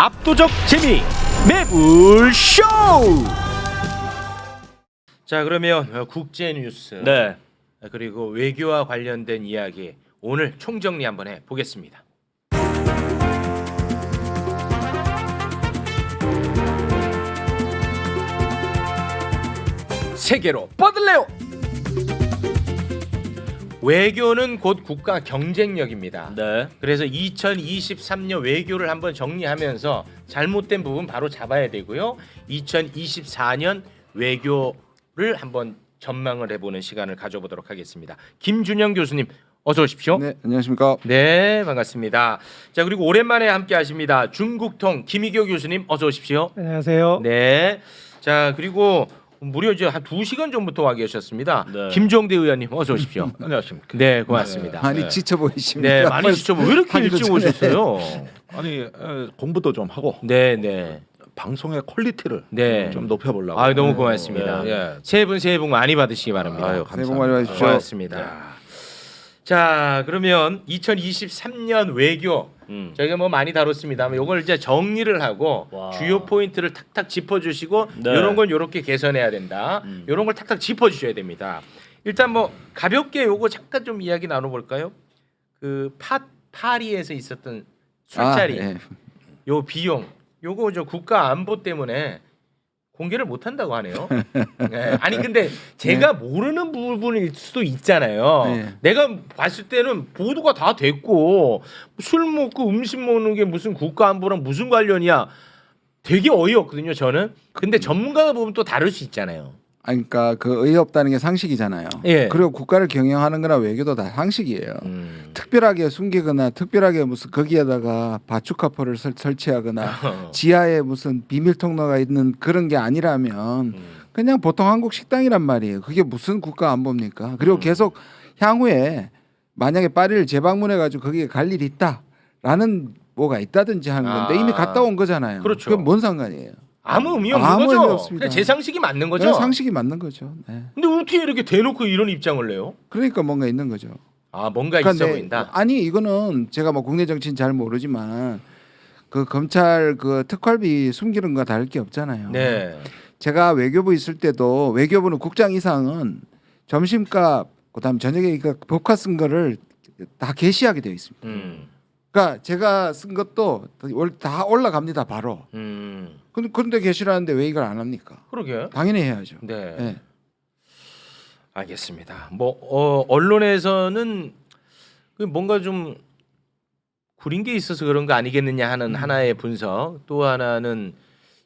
압도적 재미 매불쇼. 자, 그러면 국제 뉴스 네. 그리고 외교와 관련된 이야기 오늘 총정리 한번 해 보겠습니다. 세계로 뻗을래요. 외교는 곧 국가 경쟁력입니다. 네. 그래서 2023년 외교를 한번 정리하면서 잘못된 부분 바로 잡아야 되고요. 2024년 외교를 한번 전망을 해보는 시간을 가져보도록 하겠습니다. 김준영 교수님 어서 오십시오. 네, 안녕하십니까. 네, 반갑습니다. 자, 그리고 오랜만에 함께하십니다. 중국통 김희교 교수님 어서 오십시오. 안녕하세요. 네. 자, 그리고 무려 이제 한 2시간 전부터 와 계셨습니다. 네. 김종대 의원님 어서 오십시오. 안녕하십니까. 네, 고맙습니다. 많이 네. 지쳐 보이십니다. 네, 많이 지쳐 왜 이렇게 하기도 일찍 전에. 오셨어요? 아니 공부도 좀 하고 네, 네. 방송의 퀄리티를 네. 좀 높여보려고. 아, 너무 고맙습니다. 예. 새해 복 많이 받으시기 바랍니다. 아유, 새해 복 많이 받으십시오. 고맙습니다. 자, 그러면 2023년 외교 저희가 뭐 많이 다뤘습니다만 이걸 이제 정리를 하고 와. 주요 포인트를 탁탁 짚어주시고 네. 이런 건 이렇게 개선해야 된다. 이런 걸 탁탁 짚어주셔야 됩니다. 일단 뭐 가볍게 요거 잠깐 좀 이야기 나눠볼까요? 그 파리에서 있었던 술자리 예. 요 비용 요거 저 국가 안보 때문에 공개를 못 한다고 하네요. 네. 아니 근데 제가 모르는 부분일 수도 있잖아요. 네. 내가 봤을 때는 보도가 다 됐고 술 먹고 음식 먹는 게 무슨 국가 안보랑 무슨 관련이야. 되게 어이없거든요, 저는. 근데 전문가가 보면 또 다를 수 있잖아요. 아니, 그러니까 그 의의 없다는 게 상식이잖아요. 예. 그리고 국가를 경영하는 거나 외교도 다 상식이에요. 특별하게 숨기거나 특별하게 무슨 거기에다가 바축카포를 설치하거나 지하에 무슨 비밀 통로가 있는 그런 게 아니라면 그냥 보통 한국 식당이란 말이에요. 그게 무슨 국가 안보입니까? 그리고 계속 향후에 만약에 파리를 재방문해 가지고 거기에 갈 일이 있다라는 뭐가 있다든지 하는 건데 이미 갔다 온 거잖아요. 그렇죠. 그럼 뭔 상관이에요? 아무 의미 없는 아무 거죠. 의미 없습니다. 그냥 제 상식이 맞는 거죠. 그냥 상식이 맞는 거죠. 네. 근데 어떻게 이렇게 대놓고 이런 입장을 내요? 그러니까 뭔가 있는 거죠. 아, 뭔가 그러니까 있어 네, 보인다. 아니 이거는 제가 뭐 국내 정치는 잘 모르지만 그 검찰 그 특활비 숨기는 거 다를 게 없잖아요. 네. 제가 외교부 있을 때도 외교부는 국장 이상은 점심값 그다음 저녁에 그 법카 쓴 거를 다 게시하게 되어 있습니다. 그러니까 제가 쓴 것도 다 올라갑니다 바로. 그런데 게시를 하는데 왜 이걸 안 합니까? 그러게. 당연히 해야죠. 네. 네. 알겠습니다. 뭐 언론에서는 그 뭔가 좀 구린 게 있어서 그런 거 아니겠느냐 하는 하나의 분석, 또 하나는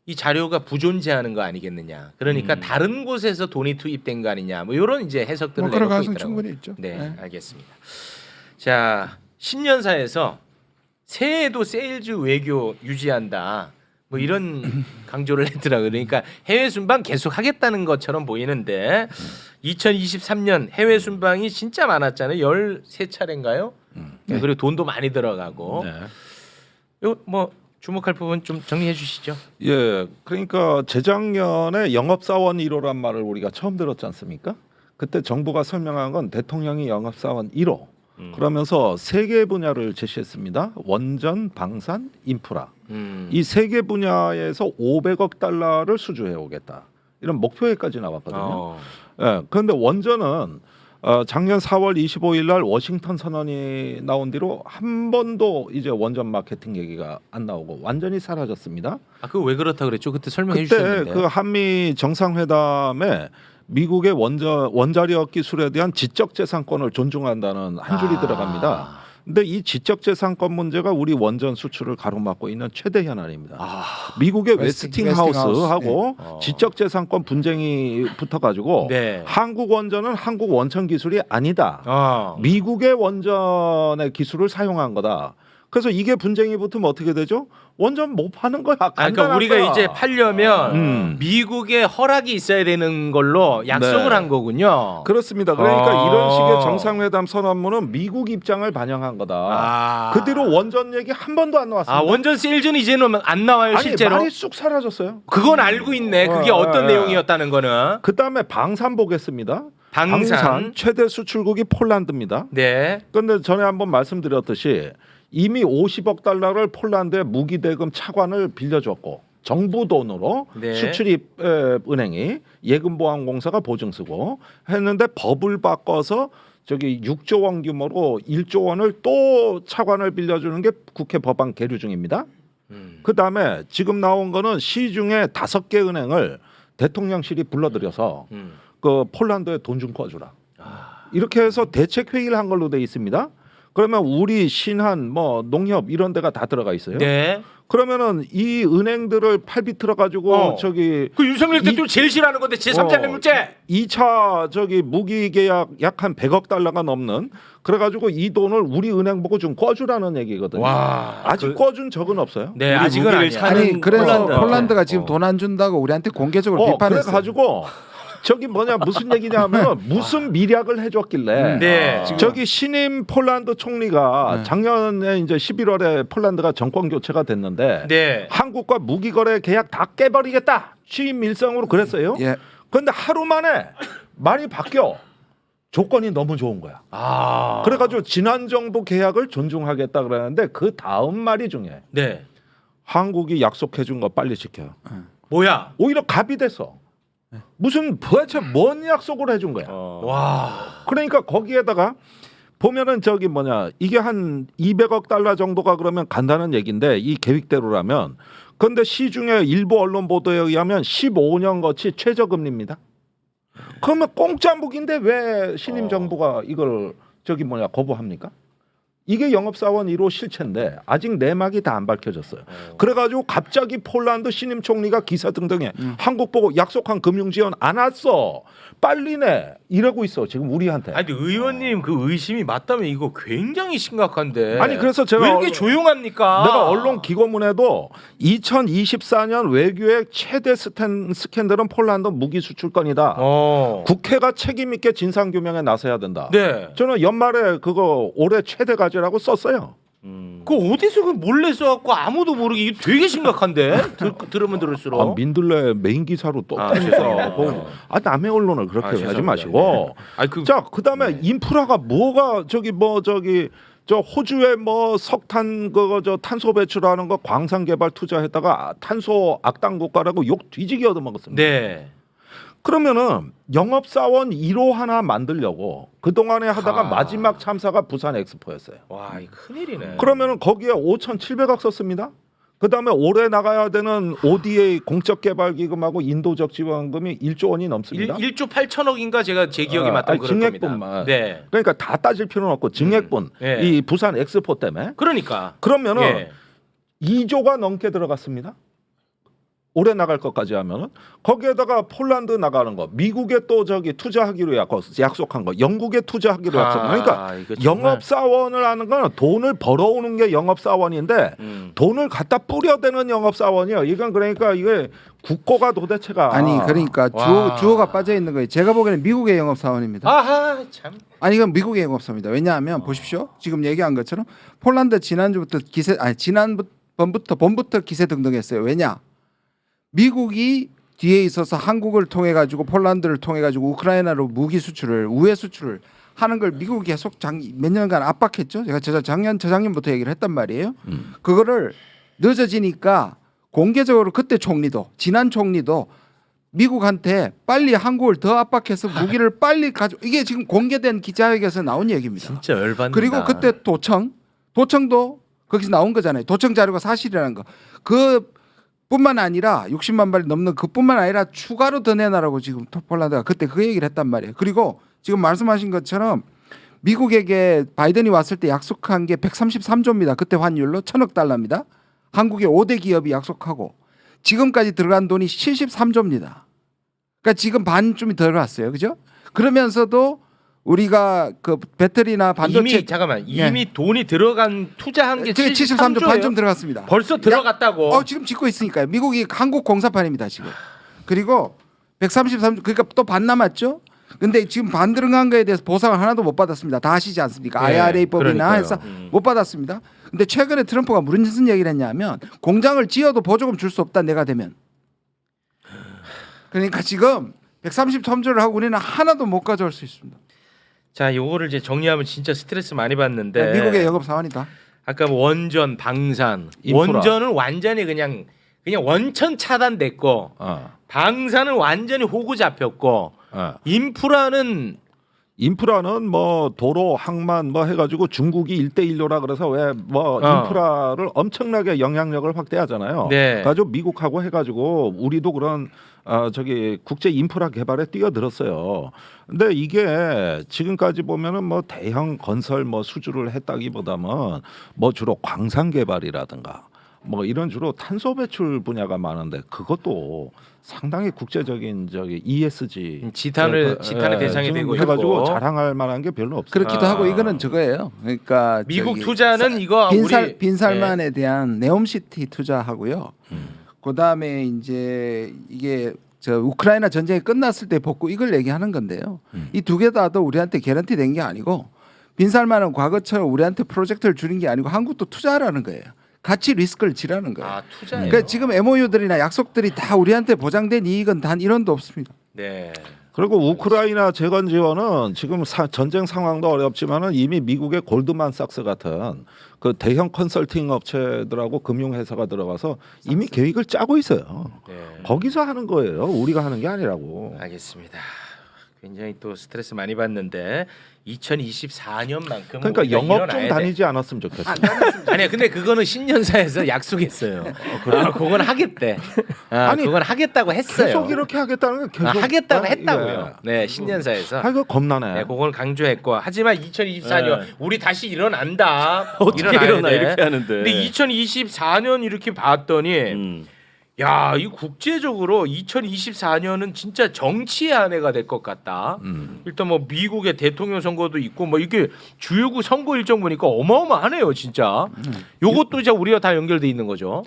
이 자료가 부존재하는 거 아니겠느냐. 그러니까 다른 곳에서 돈이 투입된 거 아니냐. 뭐 이런 이제 해석들을 뭐 그런 내놓고 가능성 있더라고요. 충분히 있죠. 네, 네. 알겠습니다. 자, 신년사에서 새해에도 세일즈 외교 유지한다. 뭐 이런 강조를 했더라고요. 그러니까 해외 순방 계속 하겠다는 것처럼 보이는데 2023년 해외 순방이 진짜 많았잖아요. 13차례인가요? 네. 그리고 돈도 많이 들어가고. 네. 요 뭐 주목할 부분 좀 정리해 주시죠. 예. 그러니까 재작년에 영업사원 1호란 말을 우리가 처음 들었지 않습니까? 그때 정부가 설명한 건 대통령이 영업사원 1호. 그러면서 세 개 분야를 제시했습니다. 원전, 방산, 인프라. 이 세 개 분야에서 500억 달러를 수주해 오겠다. 이런 목표에까지 나왔거든요. 예. 그런데 원전은 작년 4월 25일 날 워싱턴 선언이 나온 뒤로 한 번도 이제 원전 마케팅 얘기가 안 나오고 완전히 사라졌습니다. 아, 그거 왜 그렇다 그랬죠? 그때 설명해 그때 주셨는데. 그 한미 정상회담에 미국의 원자력 기술에 대한 지적재산권을 존중한다는 한 줄이 들어갑니다. 근데 이 지적재산권 문제가 우리 원전 수출을 가로막고 있는 최대 현안입니다. 미국의 웨스팅하우스하고 네. 지적재산권 분쟁이 붙어가지고 네. 한국 원전은 한국 원천 기술이 아니다. 미국의 원전의 기술을 사용한 거다. 그래서 이게 분쟁이 붙으면 어떻게 되죠? 원전 못 파는 거야. 그러니까 우리가 거야. 이제 팔려면 미국의 허락이 있어야 되는 걸로 약속을 네. 한 거군요. 그렇습니다. 그러니까 이런 식의 정상회담 선언문은 미국 입장을 반영한 거다. 그 뒤로 원전 얘기 한 번도 안 나왔습니다. 원전 세일즈는 이제는 안 나와요, 아니, 실제로. 말이 쑥 사라졌어요. 그건 알고 있네. 그게 어떤 내용이었다는 거는. 그다음에 방산 보겠습니다. 방산. 최대 수출국이 폴란드입니다. 네. 그런데 전에 한번 말씀드렸듯이 이미 50억 달러를 폴란드에 무기 대금 차관을 빌려줬고 정부 돈으로 네. 수출입 은행이 예금보험공사가 보증 쓰고 했는데 법을 바꿔서 저기 6조 원 규모로 1조 원을 또 차관을 빌려주는 게 국회 법안 계류 중입니다. 그다음에 지금 나온 거는 시중에 5개 은행을 대통령실이 불러들여서 그 폴란드에 돈 좀 꺼주라. 이렇게 해서 대책 회의를 한 걸로 돼 있습니다. 그러면 우리 신한 뭐 농협 이런 데가 다 들어가 있어요. 네. 그러면은 이 은행들을 팔비틀어 가지고 저기 그 윤석열 대통령 제일 싫어하는 건데 제3자 뇌물죄. 2차 저기 무기 계약 약 한 100억 달러가 넘는 그래가지고 이 돈을 우리 은행 보고 좀 꺼주라는 얘기거든요. 와, 아직 꺼준 적은 없어요. 네, 우리 아직은 무기를 아니야. 사는 아니 그래서 폴란드. 폴란드가 지금 돈 안 준다고 우리한테 공개적으로 비판했어요. 그래가지고 저기 뭐냐 무슨 얘기냐면 무슨 미략을 해줬길래 네. 저기 신임 폴란드 총리가 네. 작년에 이제 11월에 폴란드가 정권 교체가 됐는데 네. 한국과 무기 거래 계약 다 깨버리겠다 취임 일성으로 그랬어요. 예. 그런데 하루 만에 말이 바뀌어 조건이 너무 좋은 거야. 아. 그래가지고 지난 정부 계약을 존중하겠다 그러는데 그 다음 말이 중요해. 네. 한국이 약속해준 거 빨리 지켜. 뭐야? 오히려 갑이 됐어. 무슨 도대체 뭔 약속을 해준 거야. 와. 그러니까 거기에다가 보면은 저기 뭐냐 이게 한 200억 달러 정도가 그러면 간다는 얘기인데 이 계획대로라면 그런데 시중에 일부 언론 보도에 의하면 15년 거치 최저금리입니다. 그러면 공짜 무기인데 왜 신임 정부가 이걸 저기 뭐냐 거부합니까? 이게 영업사원 1호 실체인데 아직 내막이 다 안 밝혀졌어요. 그래가지고 갑자기 폴란드 신임 총리가 기사 등등에 한국 보고 약속한 금융 지원 안 왔어. 빨리 내. 이러고 있어 지금 우리한테. 아니 근데 의원님 그 의심이 맞다면 이거 굉장히 심각한데. 아니, 그래서 제가 왜 이렇게 조용합니까? 내가 언론 기고문에도 2024년 외교의 최대 스캔들은 폴란드 무기 수출건이다. 국회가 책임 있게 진상 규명에 나서야 된다. 네. 저는 연말에 그거 올해 최대 과제라고 썼어요. 그 어디서 그 몰래 써갖고 아무도 모르게 이게 되게 심각한데 들으면 들을수록. 아, 민들레 메인 기사로 또 죄송해요. 남의 언론을 그렇게 하지 죄송합니다. 마시고. 아니, 그, 자, 그다음에 인프라가 뭐가 저기 저 호주에 뭐 석탄 그거 저 탄소 배출하는 거 광산 개발 투자했다가 탄소 악당 국가라고 욕 뒤지게 얻어먹었습니다. 네. 그러면은 영업사원 1호 하나 만들려고 그동안에 하다가 마지막 참사가 부산 엑스포였어요. 와, 이 큰일이네. 그러면은 거기에 5,700억 썼습니다. 그다음에 올해 나가야 되는 ODA 공적 개발 기금하고 인도적 지원금이 1조 원이 넘습니다. 1조 8천억인가 제가 제 기억이 맞다면 그럴 증액분만. 겁니다. 네. 그러니까 다 따질 필요는 없고 증액분 예. 이 부산 엑스포 때문에 그러니까. 그러면은 예. 2조가 넘게 들어갔습니다. 올해 나갈 것까지 하면은 거기에다가 폴란드 나가는 거, 미국에 또 저기 투자하기로 약속한 거, 영국에 투자하기로 약속한 거. 그러니까 이거 정말. 영업 사원을 하는 건 돈을 벌어오는 게 영업 사원인데 돈을 갖다 뿌려대는 영업 사원이요. 이건 그러니까 이게 국고가 도대체가 아니 그러니까 와. 주어가 빠져 있는 거예요. 제가 보기에는 미국의 영업 사원입니다. 아하 참. 아니 이건 미국의 영업사입니다. 왜냐하면 보십시오. 지금 얘기한 것처럼 폴란드 지난주부터 지난번부터 기세 등등했어요. 왜냐? 미국이 뒤에 있어서 한국을 통해 가지고 폴란드를 통해 가지고 우크라이나로 무기 수출을 우회 수출을 하는 걸 미국이 계속 몇 년간 압박했죠. 제가 저작년부터 얘기를 했단 말이에요. 그거를 늦어지니까 공개적으로 그때 총리도 지난 총리도 미국한테 빨리 한국을 더 압박해서 무기를 빨리 가져 이게 지금 공개된 기자회견에서 나온 얘기입니다. 진짜 열받는다. 그리고 그때 도청도 거기서 나온 거잖아요. 도청 자료가 사실이라는 거. 그 뿐만 아니라 60만 발 넘는 그뿐만 아니라 추가로 더 내놔라고 지금 폴란드가 그때 그 얘기를 했단 말이에요. 그리고 지금 말씀하신 것처럼 미국에게 바이든이 왔을 때 약속한 게 133조입니다. 그때 환율로 1,000억 달러입니다. 한국의 5대 기업이 약속하고 지금까지 들어간 돈이 73조입니다. 그러니까 지금 반쯤이 들어갔어요. 그죠? 그러면서도 우리가 그 배터리나 반도체 이미 돈이 들어간 투자한 게 73조 73조예요. 반쯤 들어갔습니다. 벌써 들어갔다고. 지금 짓고 있으니까요. 미국이 한국 공사판입니다 지금. 그리고 133조 그러니까 또 반 남았죠. 근데 지금 반 들어간 거에 대해서 보상을 하나도 못 받았습니다. 다 아시지 않습니까? 네, IRA 법이나 그러니까요. 해서 못 받았습니다. 근데 최근에 트럼프가 무슨 얘기를 했냐면 공장을 지어도 보조금 줄 수 없다 내가 되면. 그러니까 지금 133조를 하고 우리는 하나도 못 가져올 수 있습니다. 자, 요거를 이제 정리하면 진짜 스트레스 많이 받는데. 미국의 영업 사원이다. 아까 뭐 원전, 방산, 인프라. 원전은 완전히 그냥 원천 차단됐고 방산은 완전히 호구 잡혔고 인프라는 뭐 도로, 항만 뭐 해가지고 중국이 1대1로라 그래서 왜 뭐 인프라를 엄청나게 영향력을 확대하잖아요. 네. 가지고 미국하고 해가지고 우리도 그런 저기 국제 인프라 개발에 뛰어들었어요. 근데 이게 지금까지 보면은 뭐 대형 건설 뭐 수주를 했다기보다는 뭐 주로 광산 개발이라든가 뭐 이런 주로 탄소 배출 분야가 많은데 그것도 상당히 국제적인 저기 ESG 지탄의 대상이 지금 되고 해가지고 있고 자랑할 만한 게 별로 없어요. 그렇기도 하고 이거는 저거예요. 그러니까 미국 저기 투자는 이거 우리 빈살만에 대한 네옴시티 투자하고요. 그다음에 이제 이게 저 우크라이나 전쟁이 끝났을 때 복구 이걸 얘기하는 건데요. 이 두 개 다도 우리한테 개런티 된 게 아니고 빈살만은 과거처럼 우리한테 프로젝트를 주는 게 아니고 한국도 투자하라는 거예요. 같이 리스크를 지라는 거예요. 투자예요. 그러니까 지금 MOU들이나 약속들이 다 우리한테 보장된 이익은 단 1원도 없습니다. 네. 그리고 우크라이나 재건 지원은 지금 전쟁 상황도 어렵지만은 이미 미국의 골드만삭스 같은 그 대형 컨설팅 업체들하고 금융회사가 들어가서 이미 계획을 짜고 있어요. 네. 거기서 하는 거예요. 우리가 하는 게 아니라고. 알겠습니다. 굉장히 또 스트레스 많이 받는데 2024년만큼 그러니까 영업 좀 다니지 않았으면 좋겠어요. 아니야, 근데 그거는 신년사에서 약속했어요. 그건 하겠대. 아니, 그건 하겠다고 했어요. 계속 이렇게 하겠다는 건 계속 하겠다고 했다고요. 네, 신년사에서. 이거 겁나네. 네, 그건 강조했고 하지만 2024년 우리 다시 일어난다. 어떻게 일어나 이렇게 하는데. 근데 2024년 이렇게 봤더니 야, 이 국제적으로 2024년은 진짜 정치의 한 해가 될 것 같다. 일단 뭐 미국의 대통령 선거도 있고 뭐 이게 주요국 선거 일정 보니까 어마어마하네요, 진짜. 요것도 이제 우리가 다 연결돼 있는 거죠.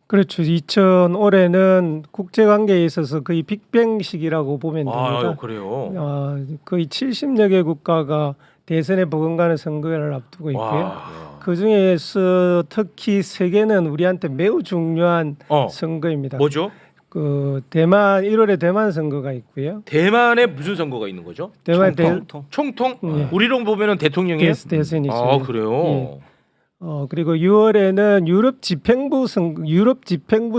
그렇죠. 2000올해는 국제 관계에 있어서 거의 빅뱅 시기라고 보면 됩니다. 아, 그래요. 거의 70여 개 국가가 대선에 버금가는 선거를 앞두고 있고요. 와. 그 중에서 특히 세계는 우리한테 매우 중요한 선거입니다. 뭐죠? 그 대만 1월에 대만 선거가 있고요. 대만에 무슨 선거가 있는 거죠? 대만 총통? 예. 우리로 보면은 대통령이에요? 대선이 있어요. 아, 그래요. 예. 그리고 6월에는 유럽 집행부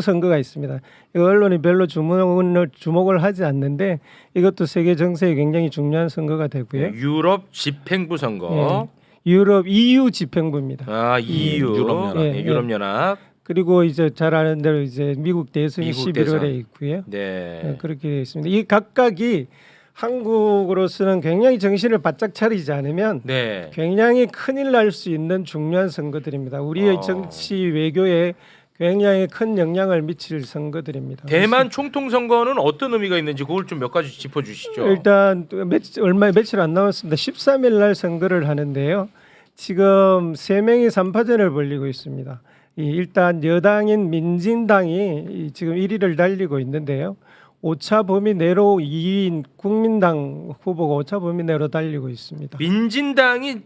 선거가 있습니다. 이 언론이 별로 주목을 하지 않는데 이것도 세계 정세에 굉장히 중요한 선거가 되고요. 유럽 집행부 선거. 예. 유럽 EU 집행부입니다. 아, EU 유럽연합. 예, 예. 유럽연합. 그리고 이제 잘 아는 대로 이제 미국 대선이 미국 11월에 대선. 있고요. 네. 네, 그렇게 되어 있습니다. 이 각각이 한국으로서는 굉장히 정신을 바짝 차리지 않으면 네. 굉장히 큰일 날 수 있는 중요한 선거들입니다. 우리의 정치 외교에 굉장히 큰 영향을 미칠 선거들입니다. 대만 총통 선거는 어떤 의미가 있는지 그걸 좀 몇 가지 짚어 주시죠. 일단 며칠 안 남았습니다. 13일 날 선거를 하는데요. 지금 3명이 3파전을 벌이고 있습니다. 일단 여당인 민진당이 지금 1위를 달리고 있는데요. 오차 범위 내로 2위인 국민당 후보가 오차 범위 내로 달리고 있습니다. 민진당이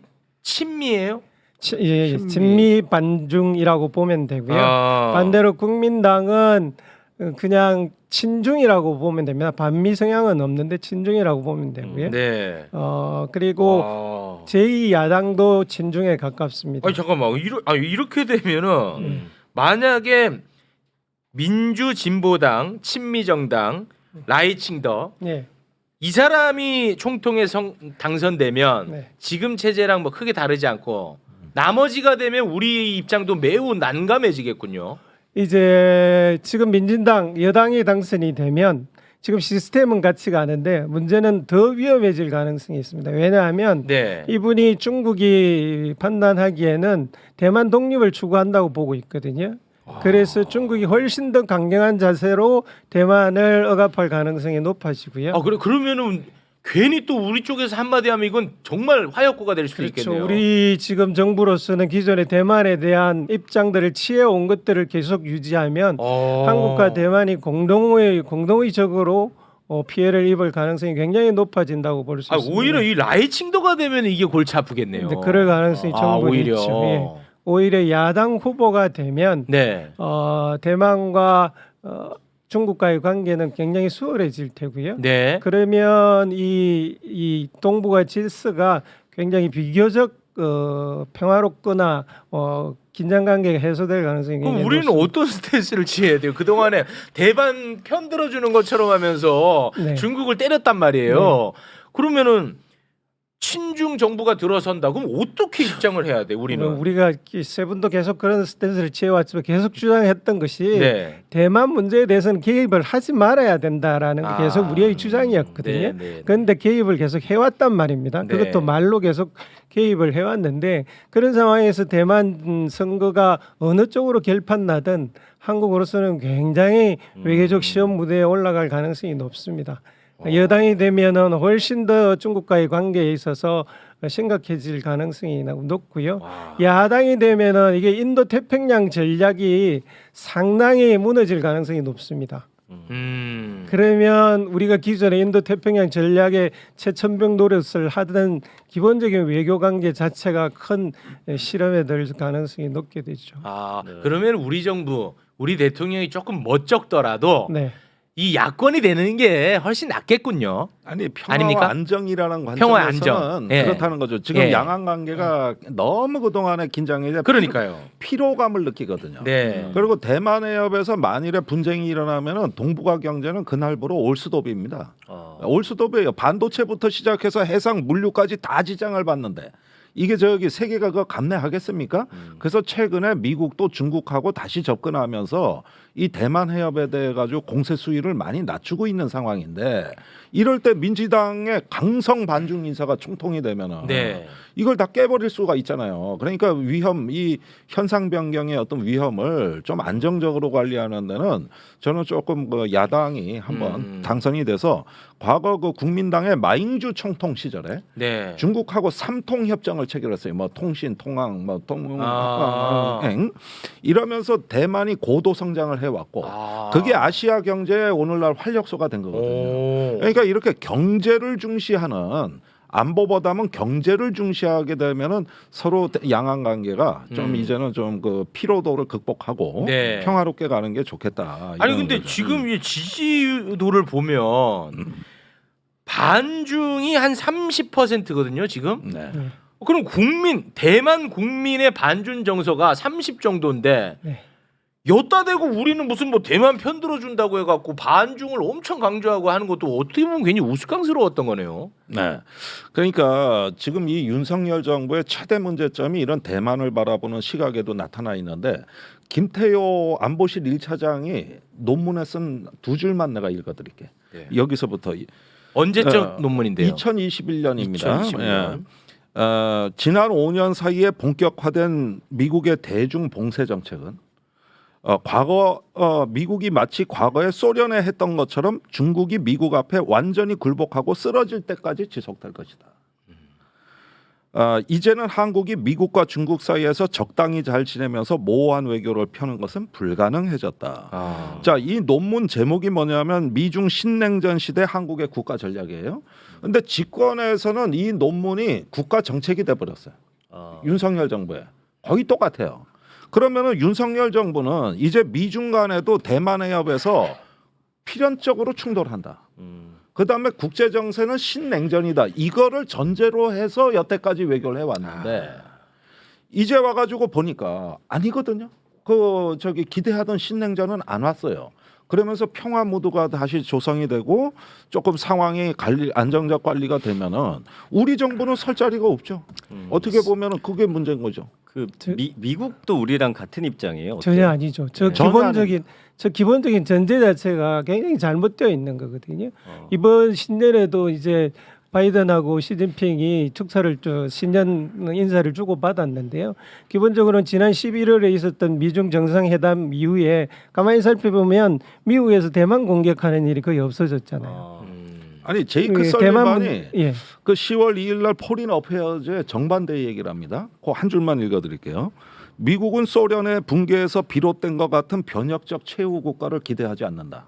친미예요? 친미 반중이라고 보면 되고요. 반대로 국민당은 그냥 친중이라고 보면 됩니다. 반미 성향은 없는데 친중이라고 보면 되고요. 네. 그리고 제2야당도 친중에 가깝습니다. 아니 잠깐만. 이렇게 되면은 만약에 민주진보당, 친미정당, 라이칭더 네. 이 사람이 총통에 당선되면 네. 지금 체제랑 뭐 크게 다르지 않고 나머지가 되면 우리 입장도 매우 난감해지겠군요. 이제 지금 민진당 여당이 당선이 되면 지금 시스템은 같이가 않은데 문제는 더 위험해질 가능성이 있습니다. 왜냐하면 네. 이분이 중국이 판단하기에는 대만 독립을 추구한다고 보고 있거든요. 그래서 중국이 훨씬 더 강경한 자세로 대만을 억압할 가능성이 높아지고요. 그러면은 괜히 또 우리 쪽에서 한마디 하면 이건 정말 화약고가 될 수도 그렇죠. 있겠네요. 우리 지금 정부로서는 기존에 대만에 대한 입장들을 취해온 것들을 계속 유지하면 한국과 대만이 공동의적으로 피해를 입을 가능성이 굉장히 높아진다고 볼 수 있습니다. 오히려 이 라이칭도가 되면 이게 골치 아프겠네요. 근데 그럴 가능성이 충분히 오히려. 있죠. 예. 오히려 야당 후보가 되면 네. 대만과 중국과의 관계는 굉장히 수월해질 테고요. 네. 그러면 이 동북아 질서가 굉장히 비교적 평화롭거나 긴장 관계가 해소될 가능성이 그럼 굉장히 우리는 높습니다. 어떤 스탠스를 취해야 돼요? 그동안에 대만 편들어주는 것처럼 하면서 네. 중국을 때렸단 말이에요. 그러면은 친중 정부가 들어선다. 그럼 어떻게 입장을 해야 돼? 우리는. 우리가 세 분도 계속 그런 스탠스를 취해왔지만 계속 주장했던 것이 네. 대만 문제에 대해서는 개입을 하지 말아야 된다라는 게 계속 우리의 주장이었거든요. 네, 네. 그런데 개입을 계속 해왔단 말입니다. 네. 그것도 말로 계속 개입을 해왔는데 그런 상황에서 대만 선거가 어느 쪽으로 결판 나든 한국으로서는 굉장히 외교적 시험 무대에 올라갈 가능성이 높습니다. 여당이 되면은 훨씬 더 중국과의 관계에 있어서 심각해질 가능성이 높고요. 와. 야당이 되면은 이게 인도 태평양 전략이 상당히 무너질 가능성이 높습니다. 그러면 우리가 기존에 인도 태평양 전략의 최첨병 노릇을 하던 기본적인 외교 관계 자체가 큰 실험에 들 가능성이 높게 되죠. 그러면 우리 정부, 우리 대통령이 조금 멋쩍더라도 네. 이 야권이 되는 게 훨씬 낫겠군요. 아니 평화와 아닙니까? 안정이라는 평화, 관점에서는 안정. 예. 그렇다는 거죠. 지금 예. 양안 관계가 너무 그동안에 긴장이 돼 그러니까요. 피로감을 느끼거든요. 네. 그리고 대만 해협에서 만일에 분쟁이 일어나면은 동북아 경제는 그날부로 올스톱입니다. 올스톱이에요. 반도체부터 시작해서 해상 물류까지 다 지장을 받는데 이게 저기 세계가 그거 감내하겠습니까? 그래서 최근에 미국도 중국하고 다시 접근하면서 이 대만 해협에 대해 가지고 공세 수위를 많이 낮추고 있는 상황인데 이럴 때 민주당의 강성 반중 인사가 총통이 되면은 네. 이걸 다 깨버릴 수가 있잖아요. 그러니까 위험, 이 현상 변경의 어떤 위험을 좀 안정적으로 관리하는 데는 저는 조금 그 야당이 한번 당선이 돼서 과거 그 국민당의 마잉주 총통 시절에 네. 중국하고 삼통 협정을 체결했어요. 뭐 통신, 통항, 뭐 아. 통행 이러면서 대만이 고도 성장을 해왔고 그게 아시아 경제의 오늘날 활력소가 된 거거든요. 그러니까 이렇게 경제를 중시하는 안보보다는 경제를 중시하게 되면은 서로 양안 관계가 좀 이제는 좀 그 피로도를 극복하고 네. 평화롭게 가는 게 좋겠다. 아니 이런 근데 거죠. 지금 이 지지도를 보면 반중이 한 30%거든요, 지금. 네. 네. 그럼 대만 국민의 반중 정서가 30 정도인데 네. 여따 대고 우리는 무슨 뭐 대만 편들어 준다고 해갖고 반중을 엄청 강조하고 하는 것도 어떻게 보면 괜히 우스꽝스러웠던 거네요. 네. 그러니까 지금 이 윤석열 정부의 최대 문제점이 이런 대만을 바라보는 시각에도 나타나 있는데 김태효 안보실 1차장이 논문에 쓴 두 줄만 내가 읽어드릴게. 네. 여기서부터 언제적 논문인데요? 2021년입니다. 2021년. 지난 5년 사이에 본격화된 미국의 대중 봉쇄 정책은 과거 미국이 마치 과거에 소련에 했던 것처럼 중국이 미국 앞에 완전히 굴복하고 쓰러질 때까지 지속될 것이다. 이제는 한국이 미국과 중국 사이에서 적당히 잘 지내면서 모호한 외교를 펴는 것은 불가능해졌다. 자, 이 논문 제목이 뭐냐면 미중 신냉전 시대 한국의 국가 전략이에요. 근데 집권에서는 이 논문이 국가 정책이 돼 버렸어요. 윤석열 정부에 거의 똑같아요. 그러면은 윤석열 정부는 이제 미중 간에도 대만 해협에서 필연적으로 충돌한다. 그다음에 국제 정세는 신냉전이다. 이거를 전제로 해서 여태까지 외교를 해왔는데 이제 와가지고 보니까 아니거든요. 그 저기 기대하던 신냉전은 안 왔어요. 그러면서 평화 무드가 다시 조성이 되고 조금 상황이 안정적 관리가 되면은 우리 정부는 설 자리가 없죠. 어떻게 보면은 그게 문제인 거죠. 미국도 우리랑 같은 입장이에요. 어때요? 전혀 아니죠. 저 전혀 기본적인 전제 자체가 굉장히 잘못되어 있는 거거든요. 이번 신년에도 이제 바이든하고 시진핑이 축사를 신년 인사를 주고 받았는데요. 기본적으로는 지난 11월에 있었던 미중 정상회담 이후에 가만히 살펴보면 미국에서 대만 공격하는 일이 거의 없어졌잖아요. 아니 제이크 예, 설리반이 예. 그 10월 2일 날 포린 어페어즈의 정반대 얘기를 합니다. 그 한 줄만 읽어드릴게요. 미국은 소련의 붕괴에서 비롯된 것 같은 변혁적 최후 국가를 기대하지 않는다.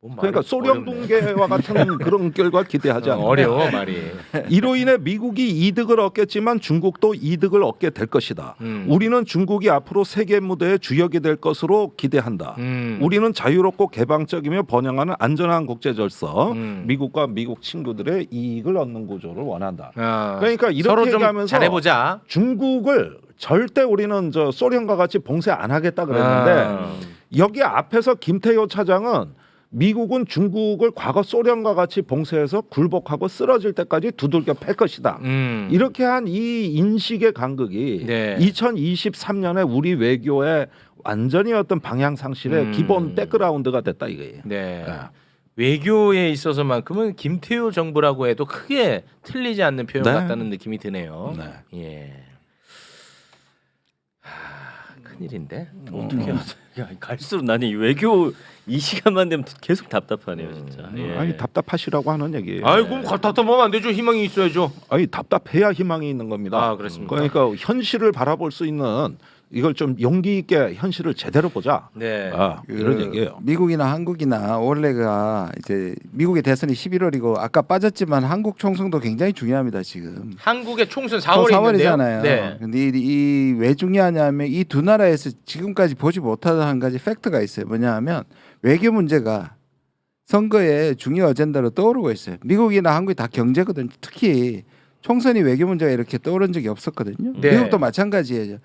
뭐 그러니까 말이 소련 어렵네. 붕괴와 같은 그런 결과 기대하지 않아요. 어려워 말이. 이로 인해 미국이 이득을 얻겠지만 중국도 이득을 얻게 될 것이다. 우리는 중국이 앞으로 세계 무대의 주역이 될 것으로 기대한다. 우리는 자유롭고 개방적이며 번영하는 안전한 국제 질서, 미국과 미국 친구들의 이익을 얻는 구조를 원한다. 그러니까 이렇게 서로 좀 얘기하면서 잘해보자. 중국을 절대 우리는 저 소련과 같이 봉쇄 안 하겠다 그랬는데 여기 앞에서 김태효 차장은 미국은 중국을 과거 소련과 같이 봉쇄해서 굴복하고 쓰러질 때까지 두들겨 팰 것이다. 이렇게 한 이 인식의 간극이 네. 2023년에 우리 외교의 완전히 어떤 방향 상실의 기본 백그라운드가 됐다 이거예요. 네. 네. 외교에 있어서만큼은 김태효 정부라고 해도 크게 틀리지 않는 표현 네. 같다는 느낌이 드네요. 네. 예. 큰일인데. 어떻게 하죠? 야, 갈수록 나는 이 외교 이 시간만 되면 계속 답답하네요, 진짜. 예. 아니 답답하시라고 하는 얘기예요. 아이 그럼 답답하면 안 되죠. 희망이 있어야죠. 아니 답답해야 희망이 있는 겁니다. 아 그렇습니까? 그러니까 현실을 바라볼 수 있는 이걸 좀 용기 있게 현실을 제대로 보자. 네. 이런 얘기예요. 미국이나 한국이나 올해가 이제 미국의 대선이 11월이고 아까 빠졌지만 한국 총선도 굉장히 중요합니다 지금. 한국의 총선 4월에 있는데요. 4월이잖아요. 네. 근데 이 왜 중요하냐면 이 두 나라에서 지금까지 보지 못하던 한 가지 팩트가 있어요. 뭐냐하면 외교 문제가 선거의 중요 어젠다로 떠오르고 있어요. 미국이나 한국이 다 경제거든요. 특히 총선이 외교 문제가 이렇게 떠오른 적이 없었거든요. 네. 미국도 마찬가지예요.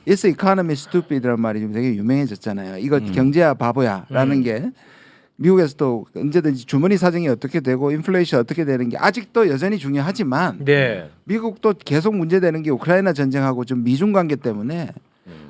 It's economy stupid이라는 말이 좀 되게 유명해졌잖아요. 이거 경제야 바보야라는 게 미국에서도 언제든지 주머니 사정이 어떻게 되고 인플레이션 어떻게 되는 게 아직도 여전히 중요하지만 네. 미국도 계속 문제되는 게 우크라이나 전쟁하고 좀 미중 관계 때문에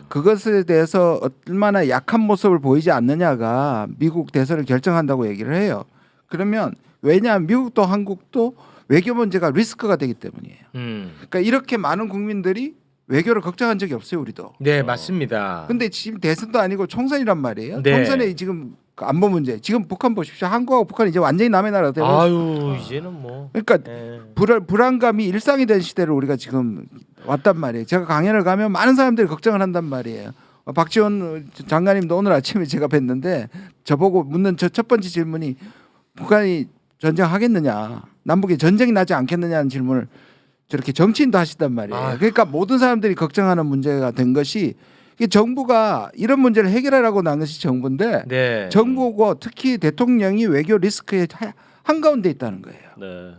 그것에 대해서 얼마나 약한 모습을 보이지 않느냐가 미국 대선을 결정한다고 얘기를 해요. 그러면 왜냐하면 미국도 한국도 외교 문제가 리스크가 되기 때문이에요. 그러니까 이렇게 많은 국민들이 외교를 걱정한 적이 없어요, 우리도. 네 맞습니다. 근데 지금 대선도 아니고 총선이란 말이에요. 네. 총선에 지금 안보 문제. 지금 북한 보십시오. 한국하고 북한이 이제 완전히 남의 나라 되고. 아유 이제는 뭐. 그러니까 네. 불안감이 일상이 된 시대를 우리가 지금 왔단 말이에요. 제가 강연을 가면 많은 사람들이 걱정을 한단 말이에요. 박지원 장관님도 오늘 아침에 제가 뵀는데 저보고 묻는 첫 번째 질문이 북한이 전쟁하겠느냐, 남북이 전쟁이 나지 않겠느냐는 질문을 저렇게 정치인도 하시단 말이에요. 아휴. 그러니까 모든 사람들이 걱정하는 문제가 된 것이 이게 정부가 이런 문제를 해결하라고 난 것이 정부인데 네. 정부고 특히 대통령이 외교 리스크에 한가운데 있다는 거예요. 네.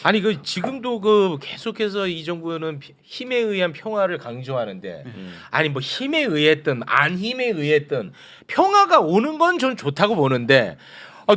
아니 그 지금도 그 계속해서 이 정부는 힘에 의한 평화를 강조하는데 아니 뭐 힘에 의했든 안 힘에 의했든 평화가 오는 건 전 좋다고 보는데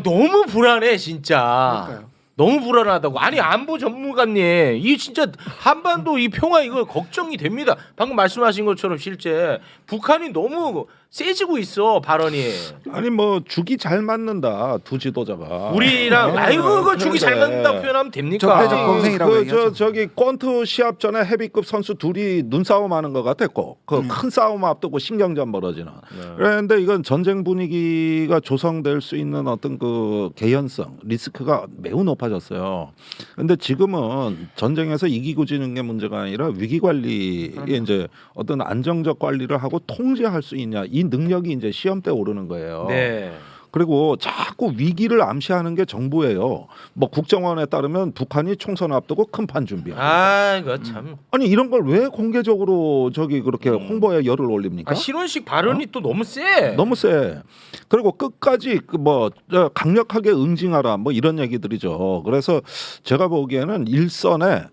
너무 불안해 진짜. 그러니까요. 너무 불안하다고. 아니 안보 전문가님 이 진짜 한반도 이 평화 이거 걱정이 됩니다. 방금 말씀하신 것처럼 실제 북한이 너무 세지고 있어 발언이. 아니 뭐 죽이 잘 맞는다 두 지도자가. 우리랑 아이고 그거 죽이 잘 맞는다고 표현하면 됩니까? 적대적 공생이라고 얘기하죠. 저기 권투 시합 전에 헤비급 선수 둘이 눈싸움하는 것 같았고 그 큰 싸움 앞두고 신경전 벌어지는. 그런데 이건 전쟁 분위기가 조성될 수 있는 어떤 그 개연성 리스크가 매우 높아졌어요. 그런데 지금은 전쟁에서 이기고 지는 게 문제가 아니라 위기 관리에 이제 어떤 안정적 관리를 하고 통제할 수 있냐 이 능력이 이제 시험대에 오르는 거예요. 네. 그리고 자꾸 위기를 암시하는 게 정부예요. 뭐 국정원에 따르면 북한이 총선 앞두고 큰 판 준비하고. 아 이거 참. 아니 이런 걸 왜 공개적으로 저기 그렇게 홍보에 열을 올립니까? 신원식 발언이 또 너무 세. 너무 세. 그리고 끝까지 그뭐 강력하게 응징하라 뭐 이런 얘기들이죠. 그래서 제가 보기에는 일선의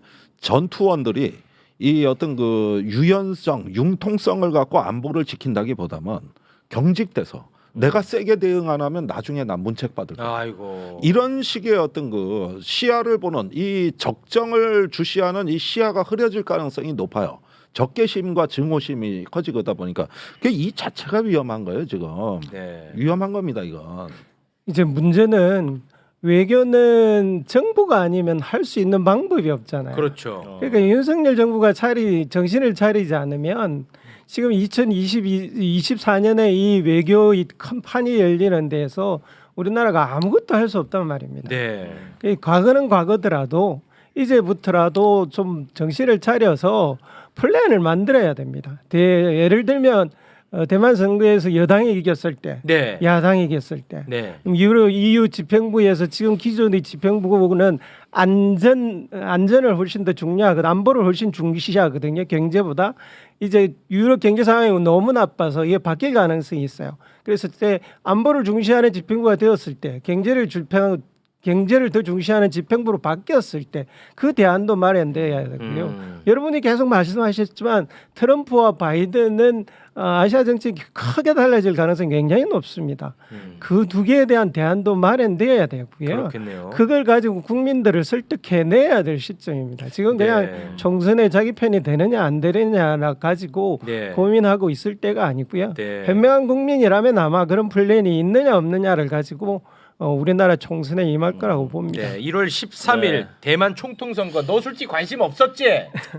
전투원들이 이 어떤 그 유연성, 융통성을 갖고 안보를 지킨다기보다는 경직돼서 내가 세게 대응 안 하면 나중에 난 문책 받을 거야. 아이고. 이런 식의 어떤 그 시야를 보는 이 적정을 주시하는 이 시야가 흐려질 가능성이 높아요. 적개심과 증오심이 커지다 보니까 이 자체가 위험한 거예요 지금. 네. 위험한 겁니다 이건. 이제 문제는 외교는 정부가 아니면 할 수 있는 방법이 없잖아요. 그렇죠. 그러니까 윤석열 정부가 정신을 차리지 않으면 지금 2024년에 이 외교 이 큰 판이 열리는 데에서 우리나라가 아무것도 할 수 없단 말입니다. 네. 과거는 과거더라도 이제부터라도 좀 정신을 차려서 플랜을 만들어야 됩니다. 예를 들면 대만 선거에서 여당이 이겼을 때, 네. 야당이 이겼을 때, 네. EU 집행부에서 지금 기존의 집행부는 안전을 훨씬 더 중요하거든, 안보를 훨씬 중시하거든요. 경제보다. 이제 유럽 경제 상황이 너무 나빠서 이게 바뀔 가능성이 있어요. 그래서 때 안보를 중시하는 집행부가 되었을 때, 경제를 더 중시하는 집행부로 바뀌었을 때 그 대안도 마련돼야 되고요. 여러분이 계속 말씀하셨지만 트럼프와 바이든은 아시아 정책이 크게 달라질 가능성이 굉장히 높습니다. 그 두 개에 대한 대안도 마련돼야 되고요. 그렇겠네요. 그걸 가지고 국민들을 설득해내야 될 시점입니다. 지금 그냥 네. 총선에 자기 편이 되느냐 안 되느냐 가지고 네. 고민하고 있을 때가 아니고요. 네. 현명한 국민이라면 아마 그런 플랜이 있느냐 없느냐를 가지고 우리나라 총선에 임할 거라고 봅니다. 네. 1월 13일 네. 대만 총통 선거. 너 솔직히 관심 없었지?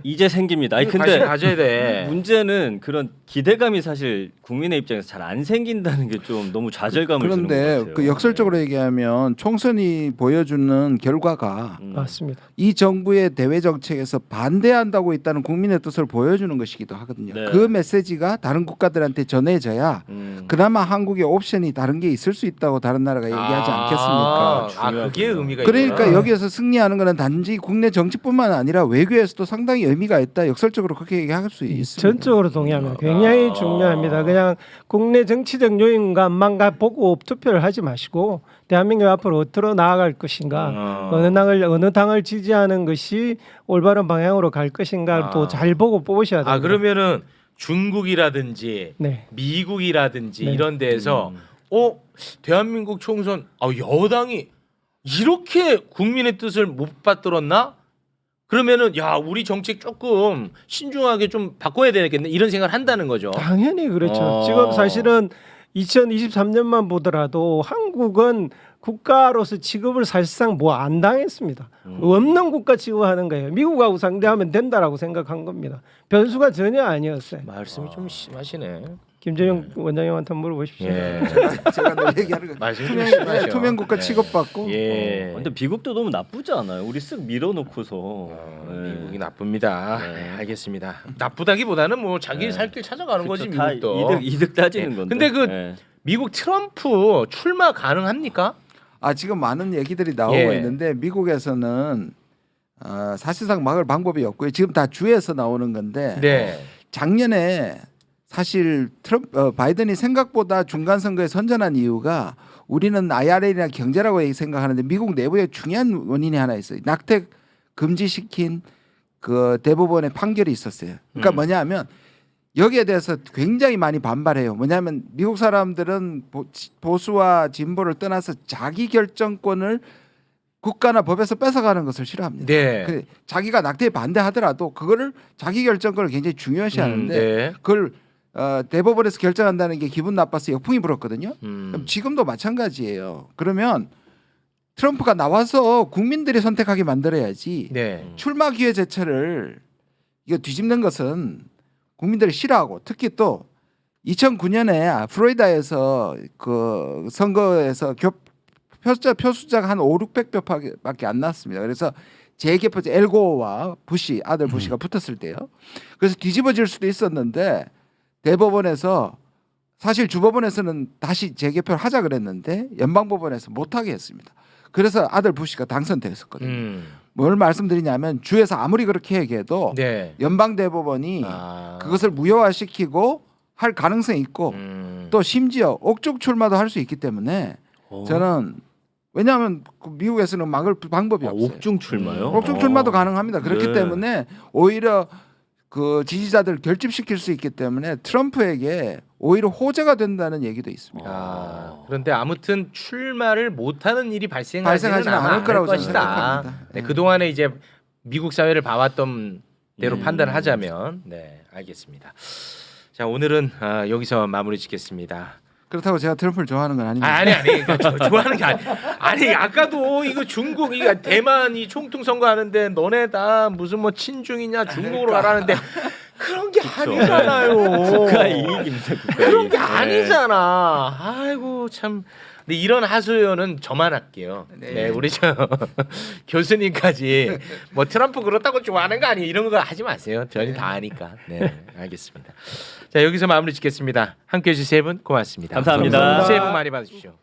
이제 생깁니다. 아니 근데 관심 가져야 돼. 문제는 그런 기대감이 사실 국민의 입장에서 잘 안 생긴다는 게 좀 너무 좌절감을 주는 것 그런데 같아요. 그 역설적으로 얘기하면 총선이 보여주는 결과가 맞습니다. 이 정부의 대외 정책에서 반대한다고 있다는 국민의 뜻을 보여주는 것이기도 하거든요. 네. 그 메시지가 다른 국가들한테 전해져야 그나마 한국의 옵션이 다른 게 있을 수 있다고 다른 나라가 얘기하지 않겠습니까? 그게 의미가 그러니까 있구나. 여기에서 승리하는 것은 단지 국내 정치뿐만 아니라 외교에서도 상당히 의미가 있다. 역설적으로 그렇게 얘기할 수 있습니다. 전적으로 동의합니다. 굉장히 중요합니다. 그냥 국내 정치적 요인감만 보고 투표를 하지 마시고 대한민국 앞으로 어떻게 나아갈 것인가, 어느 당을 지지하는 것이 올바른 방향으로 갈 것인가 또 잘 보고 뽑으셔야 됩니다. 그러면은 중국이라든지 네. 미국이라든지 네. 이런 데에서 대한민국 총선 여당이 이렇게 국민의 뜻을 못 받들었나? 그러면은 야 우리 정책 조금 신중하게 좀 바꿔야 되겠네 이런 생각을 한다는 거죠. 당연히 그렇죠. 지금 사실은 2023년만 보더라도 한국은 국가로서 취급을 사실상 뭐 안 당했습니다. 없는 국가 취급하는 거예요. 미국하고 상대하면 된다라고 생각한 겁니다. 변수가 전혀 아니었어요. 말씀이 좀 심하시네. 김재영 원장님한테 물어보십시오. 예. 제가 늘 얘기하는 거 말씀이 좀 심하셔. 투명 국가 네. 취급받고 예. 근데 미국도 너무 나쁘지 않아요. 우리 쓱 밀어놓고서 네. 미국이 나쁩니다. 네. 알겠습니다. 나쁘다기보다는 뭐 자기 네. 살 길 찾아가는 거지 그쵸, 다 미국도. 이득 따지는 네. 건데. 근데 그 네. 미국 트럼프 출마 가능합니까? 지금 많은 얘기들이 나오고 예. 있는데 미국에서는 사실상 막을 방법이 없고요. 지금 다 주에서 나오는 건데 네. 작년에 사실 바이든이 생각보다 중간 선거에 선전한 이유가 우리는 IRA나 경제라고 생각하는데 미국 내부에 중요한 원인이 하나 있어요. 낙태 금지시킨 그 대법원의 판결이 있었어요. 그러니까 뭐냐하면 여기에 대해서 굉장히 많이 반발해요. 뭐냐면 미국 사람들은 보수와 진보를 떠나서 자기 결정권을 국가나 법에서 뺏어가는 것을 싫어합니다. 네. 자기가 낙태에 반대하더라도 그거를 자기 결정권을 굉장히 중요시하는데 네. 그걸 대법원에서 결정한다는 게 기분 나빠서 역풍이 불었거든요. 음. 그럼 지금도 마찬가지예요. 그러면 트럼프가 나와서 국민들이 선택하게 만들어야지 네. 출마 기회 자체를 이거 뒤집는 것은 국민들이 싫어하고 특히 또 2009년에 플로리다에서 그 선거에서 표수자가 한 5, 600표밖에 안 났습니다. 그래서 재개표자 엘고와 부시 아들 부시가 붙었을 때요. 그래서 뒤집어질 수도 있었는데 대법원에서 사실 주법원에서는 다시 재개표를 하자 그랬는데 연방법원에서 못하게 했습니다. 그래서 아들 부시가 당선되었었거든요. 뭘 말씀드리냐면 주에서 아무리 그렇게 얘기해도 네. 연방대법원이 그것을 무효화시키고 할 가능성이 있고 또 심지어 옥중 출마도 할 수 있기 때문에 저는 왜냐하면 미국에서는 막을 방법이 없어요. 옥중 출마요? 옥중 출마도 가능합니다. 그렇기 네. 때문에 오히려 그 지지자들을 결집시킬 수 있기 때문에 트럼프에게 오히려 호재가 된다는 얘기도 있습니다. 그런데 아무튼 출마를 못하는 일이 발생하지는 발생하지는 않을 거라고 저는 것이다. 생각합니다. 네, 그동안에 이제 미국 사회를 봐왔던 대로 음. 판단을 하자면 네 알겠습니다. 자 오늘은 여기서 마무리 짓겠습니다. 그렇다고 제가 트럼프를 좋아하는 건 아닙니다. 아니 그러니까 좋아하는 게 아니 아까도 이거 중국 이거 대만이 총통 선거하는데 너네 다 무슨 뭐 친중이냐 중국으로 가라는데 그런 게 아니잖아요. 국가 이익입니다. 국가 그런 게 이익. 아니잖아. 아이고 참 근데 이런 하소연은 저만 할게요. 네, 우리 저 교수님까지 뭐 트럼프 그렇다고 좋아하는 거 아니에요? 이런 거 하지 마세요. 저희 다 아니까. 네, 알겠습니다. 자, 여기서 마무리 짓겠습니다. 함께해 주신 세 분 고맙습니다. 감사합니다. 새해 복 많이 받으십시오.